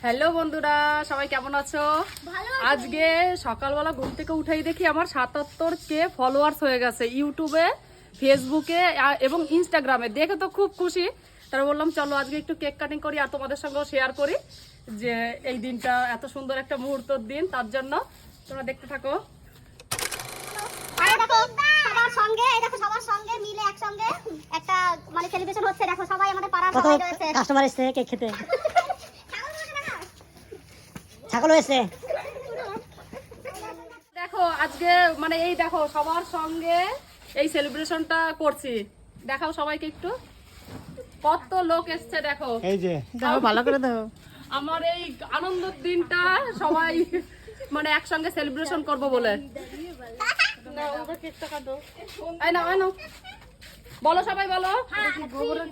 Hello বন্ধুরা, সবাই কেমন আছো? আজকে সকালবেলা ঘুম থেকে উঠেই দেখি আমার 77K ফলোয়ার্স হয়ে গেছে ইউটিউবে, ফেসবুকে এবং ইনস্টাগ্রামে। দেখে তো খুব খুশি। তারা বললাম চলো আজকে একটু কেক কাটিং করি আর তোমাদের সঙ্গেও শেয়ার করি যে এই দিনটা এত সুন্দর একটা মুহূর্তের দিন। তার জন্য তোমরা দেখতে থাকো। সবার সঙ্গে মিলে একসঙ্গে একটা মানে সেলিব্রেশন হচ্ছে। দেখো সবাই আমাদের পাড়ার সবাই রয়েছে। কাস্টমার এসেছে কেক খেতে। ছাগল হয়েছে। দেখো আজকে মানে এই দেখো সবার সঙ্গে এই সেলিব্রেশনটা করছি। দেখাও সবাইকে একটু, কত লোক এসছে দেখো। এই যে দাও, ভালো করে দাও। আমার এই আনন্দের দিনটা সবাই মানে একসঙ্গে সেলিব্রেশন করবো বলে। এই নাও, বলো সবাই বলো।